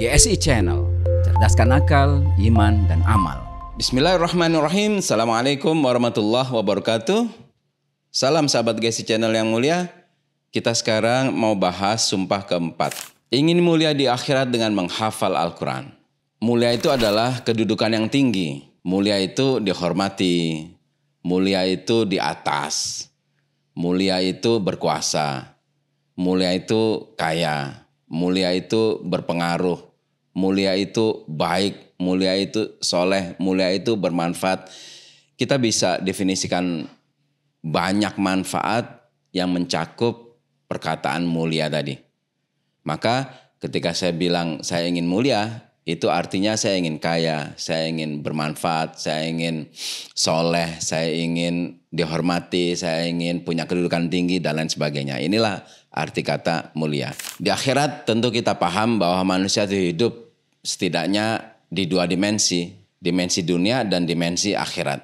GSI Channel, cerdaskan akal, iman, dan amal. Bismillahirrahmanirrahim. Assalamualaikum warahmatullahi wabarakatuh. Salam sahabat GSI Channel yang mulia. Kita sekarang mau bahas sumpah keempat. Ingin mulia di akhirat dengan menghafal Al-Quran. Mulia itu adalah kedudukan yang tinggi. Mulia itu dihormati. Mulia itu di atas. Mulia itu berkuasa. Mulia itu kaya. Mulia itu berpengaruh. Mulia itu baik. Mulia itu soleh. Mulia itu bermanfaat. Kita bisa definisikan banyak manfaat yang mencakup perkataan mulia tadi. Maka ketika saya bilang saya ingin mulia, itu artinya saya ingin kaya, saya ingin bermanfaat, saya ingin soleh, saya ingin dihormati, saya ingin punya kedudukan tinggi dan lain sebagainya. Inilah arti kata mulia. Di akhirat tentu kita paham bahwa manusia itu hidup setidaknya di dua dimensi. Dimensi dunia dan dimensi akhirat.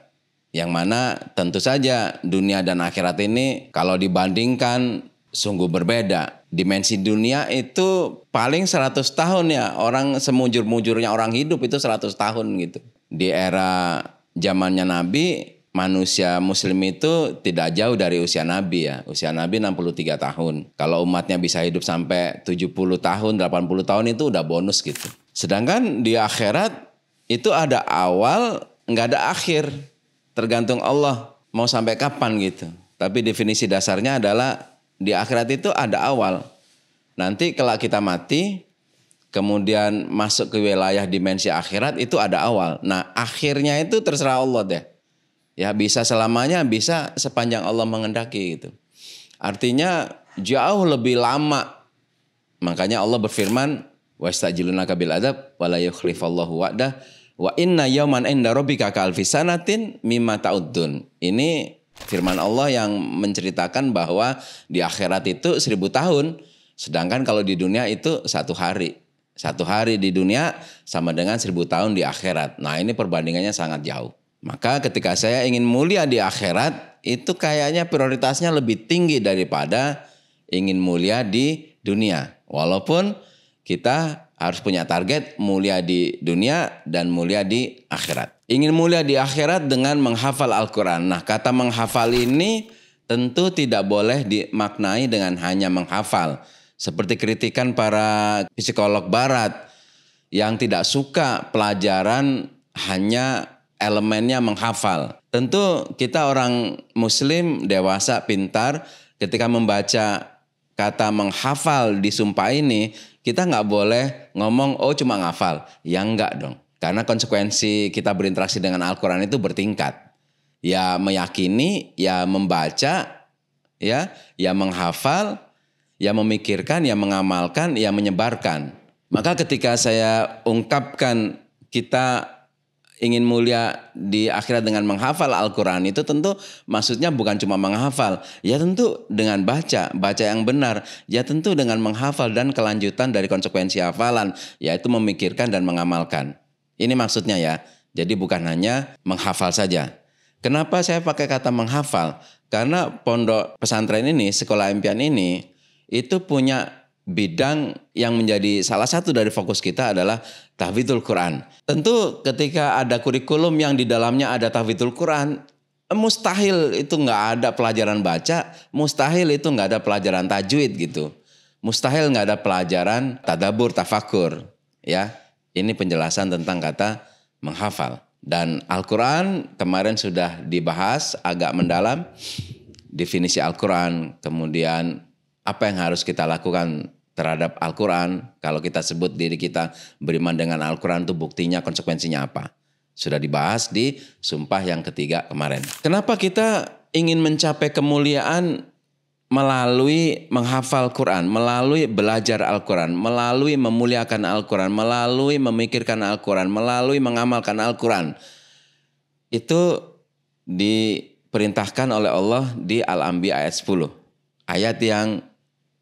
Yang mana tentu saja dunia dan akhirat ini kalau dibandingkan sungguh berbeda. Dimensi dunia itu paling 100 tahun ya. Orang semujur-mujurnya orang hidup itu 100 tahun gitu. Di era zamannya Nabi, manusia muslim itu tidak jauh dari usia Nabi ya. Usia Nabi 63 tahun. Kalau umatnya bisa hidup sampai 70 tahun, 80 tahun itu udah bonus gitu. Sedangkan di akhirat itu ada awal, nggak ada akhir. Tergantung Allah mau sampai kapan gitu. Tapi definisi dasarnya adalah di akhirat itu ada awal. Nanti kalau kita mati, kemudian masuk ke wilayah dimensi akhirat itu ada awal. Nah akhirnya itu terserah Allah deh. Ya bisa selamanya, bisa sepanjang Allah mengendaki gitu. Artinya jauh lebih lama. Makanya Allah berfirman, "Wastajilunaka bil adzab wa la yukhlifallahu wa'dah wa inna yawman 'inda rabbika ka'alfi sanatin mimma ta'uddun." Ini firman Allah yang menceritakan bahwa di akhirat itu 1000 tahun. Sedangkan kalau di dunia itu 1 hari. 1 hari di dunia sama dengan 1000 tahun di akhirat. Nah ini perbandingannya sangat jauh. Maka ketika saya ingin mulia di akhirat, itu kayaknya prioritasnya lebih tinggi daripada ingin mulia di dunia. Walaupun kita harus punya target mulia di dunia dan mulia di akhirat. Ingin mulia di akhirat dengan menghafal Al-Quran. Nah kata menghafal ini tentu tidak boleh dimaknai dengan hanya menghafal. Seperti kritikan para psikolog barat yang tidak suka pelajaran hanya elemennya menghafal. Tentu kita orang muslim dewasa pintar ketika membaca kata menghafal di sumpah ini, kita nggak boleh ngomong oh cuma ngafal. Ya enggak dong. Karena konsekuensi kita berinteraksi dengan Al-Quran itu bertingkat. Ya meyakini, ya membaca, ya menghafal, ya memikirkan, ya mengamalkan, ya menyebarkan. Maka ketika saya ungkapkan kita ingin mulia di akhirat dengan menghafal Al-Quran itu tentu maksudnya bukan cuma menghafal. Ya tentu dengan baca yang benar. Ya tentu dengan menghafal dan kelanjutan dari konsekuensi hafalan. Yaitu memikirkan dan mengamalkan. Ini maksudnya ya. Jadi bukan hanya menghafal saja. Kenapa saya pakai kata menghafal? Karena pondok pesantren ini, sekolah impian ini, itu punya bidang yang menjadi salah satu dari fokus kita adalah tahfidzul Quran. Tentu ketika ada kurikulum yang di dalamnya ada tahfidzul Quran, mustahil itu nggak ada pelajaran baca, mustahil itu nggak ada pelajaran tajwid gitu. Mustahil nggak ada pelajaran tadabbur, tafakur. Ya, ini penjelasan tentang kata menghafal. Dan Al-Quran kemarin sudah dibahas agak mendalam, definisi Al-Quran, kemudian apa yang harus kita lakukan terhadap Al-Quran. Kalau kita sebut diri kita beriman dengan Al-Quran itu buktinya, konsekuensinya apa. Sudah dibahas di sumpah yang ketiga kemarin. Kenapa kita ingin mencapai kemuliaan melalui menghafal Quran, melalui belajar Al-Quran, melalui memuliakan Al-Quran, melalui memikirkan Al-Quran, melalui mengamalkan Al-Quran. Itu diperintahkan oleh Allah di Al-Anbiya ayat 10. Ayat yang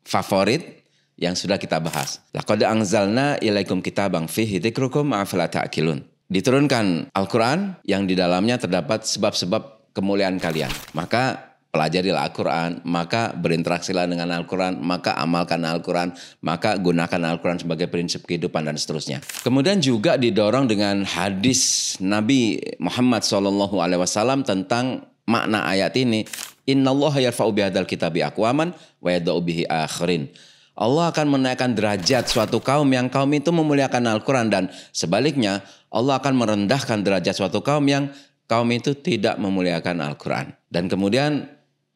favorit yang sudah kita bahas. Laqad anzalna ilaikum kitaban fihi dzikrukum afala ta'qilun. Diturunkan Al-Quran yang di dalamnya terdapat sebab-sebab kemuliaan kalian. Maka pelajarilah Al-Quran, maka berinteraksilah dengan Al-Quran, maka amalkan Al-Quran, maka gunakan Al-Quran sebagai prinsip kehidupan dan seterusnya. Kemudian juga didorong dengan hadis Nabi Muhammad SAW tentang makna ayat ini. Innallaha yarfa'u bihadzal kitabi aqwaman wa yada'u bihi akharin. Allah akan menaikkan derajat suatu kaum yang kaum itu memuliakan Al-Quran, dan sebaliknya Allah akan merendahkan derajat suatu kaum yang kaum itu tidak memuliakan Al-Quran. Dan kemudian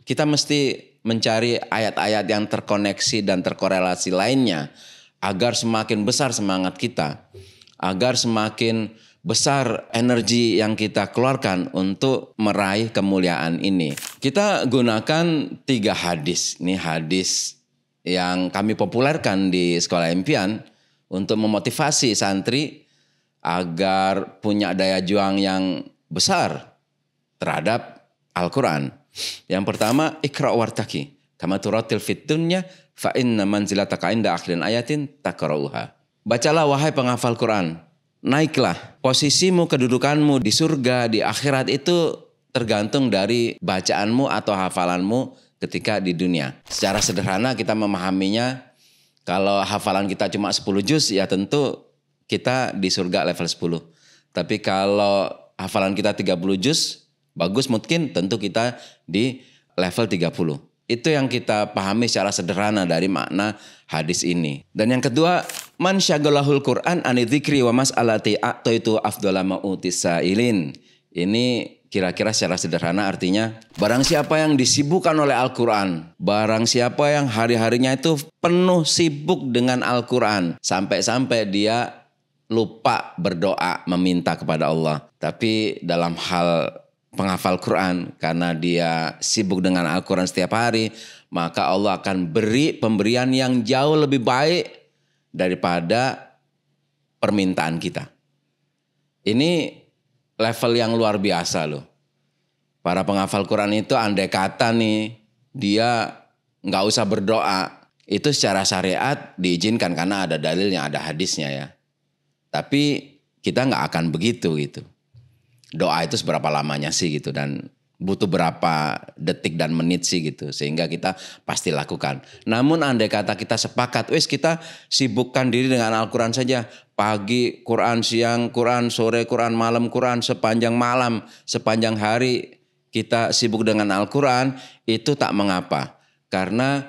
kita mesti mencari ayat-ayat yang terkoneksi dan terkorelasi lainnya agar semakin besar semangat kita, agar semakin besar energi yang kita keluarkan untuk meraih kemuliaan ini. Kita gunakan 3 hadis. Ini hadis yang kami populerkan di Sekolah Impian untuk memotivasi santri agar punya daya juang yang besar terhadap Al-Quran. Yang pertama, Iqra' wartaqi kama turatil fid dunya fa inna manzilataka inda akhirin ayatin takra'uha. Bacalah wahai penghafal Quran, naiklah. Posisimu, kedudukanmu di surga, di akhirat itu tergantung dari bacaanmu atau hafalanmu ketika di dunia. Secara sederhana kita memahaminya, kalau hafalan kita cuma 10 juz ya tentu kita di surga level 10. Tapi kalau hafalan kita 30 juz, bagus mungkin tentu kita di level 30. Itu yang kita pahami secara sederhana dari makna hadis ini. Dan yang kedua, man syaghalahul Qur'an ani dzikri wa mas'alati a'taitu afdhala ma utisailin. Ini kira-kira secara sederhana artinya, barang siapa yang disibukkan oleh Al-Quran, barang siapa yang hari-harinya itu penuh sibuk dengan Al-Quran, sampai-sampai dia lupa berdoa meminta kepada Allah. Tapi dalam hal penghafal Quran, karena dia sibuk dengan Al-Quran setiap hari, maka Allah akan beri pemberian yang jauh lebih baik daripada permintaan kita. Ini level yang luar biasa loh. Para penghafal Quran itu andai kata nih dia nggak usah berdoa, itu secara syariat diizinkan karena ada dalilnya, ada hadisnya ya. Tapi kita nggak akan begitu gitu. Doa itu seberapa lamanya sih gitu, dan butuh berapa detik dan menit sih gitu, sehingga kita pasti lakukan. Namun andai kata kita sepakat, wis kita sibukkan diri dengan Al-Quran saja. Pagi Quran, siang Quran, sore Quran, malam Quran, sepanjang malam, sepanjang hari kita sibuk dengan Al-Quran, itu tak mengapa. Karena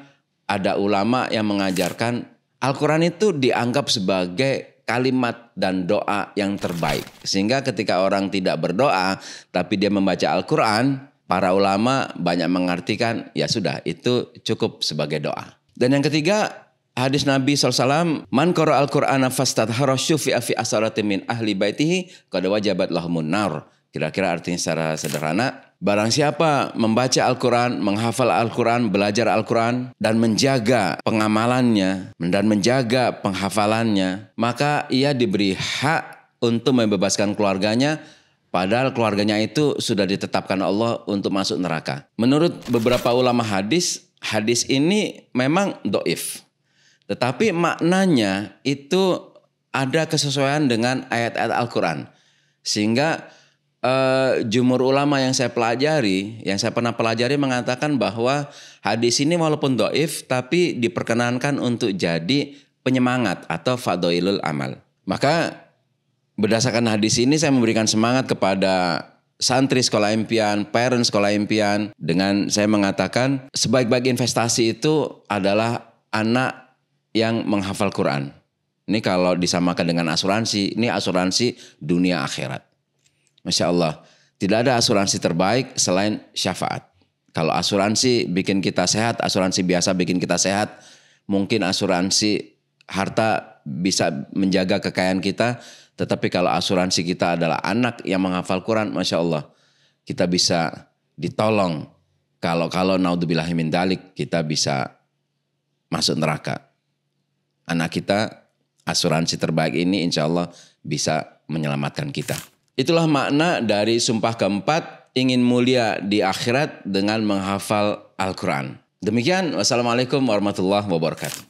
ada ulama yang mengajarkan Al-Quran itu dianggap sebagai kalimat dan doa yang terbaik. Sehingga ketika orang tidak berdoa tapi dia membaca Al-Quran, para ulama banyak mengartikan ya sudah itu cukup sebagai doa. Dan yang ketiga, hadis Nabi SAW, man qara al-Qur'ana fastadhara syufi'a fi asaratin min ahli baitihi qad wajabat lahumun nar. Kira-kira artinya secara sederhana, barang siapa membaca Al-Quran, menghafal Al-Quran, belajar Al-Quran, dan menjaga pengamalannya, dan menjaga penghafalannya, maka ia diberi hak untuk membebaskan keluarganya, padahal keluarganya itu sudah ditetapkan Allah untuk masuk neraka. Menurut beberapa ulama hadis, hadis ini memang dhaif. Tetapi maknanya itu ada kesesuaian dengan ayat-ayat Al-Quran. Sehingga jumhur ulama yang saya pelajari, yang saya pernah pelajari mengatakan bahwa hadis ini walaupun dhaif tapi diperkenankan untuk jadi penyemangat atau fadhailul amal. Maka berdasarkan hadis ini saya memberikan semangat kepada santri Sekolah Impian, parent Sekolah Impian, dengan saya mengatakan sebaik-baik investasi itu adalah anak yang menghafal Quran. Ini kalau disamakan dengan asuransi, ini asuransi dunia akhirat. Masya Allah, tidak ada asuransi terbaik selain syafaat. Kalau asuransi bikin kita sehat, asuransi biasa bikin kita sehat, mungkin asuransi harta bisa menjaga kekayaan kita, tetapi kalau asuransi kita adalah anak yang menghafal Quran, Masya Allah, kita bisa ditolong. Kalau naudzubillahi min dzalik, kita bisa masuk neraka. Anak kita, asuransi terbaik ini insya Allah bisa menyelamatkan kita. Itulah makna dari sumpah keempat, ingin mulia di akhirat dengan menghafal Al-Quran. Demikian, wassalamualaikum warahmatullahi wabarakatuh.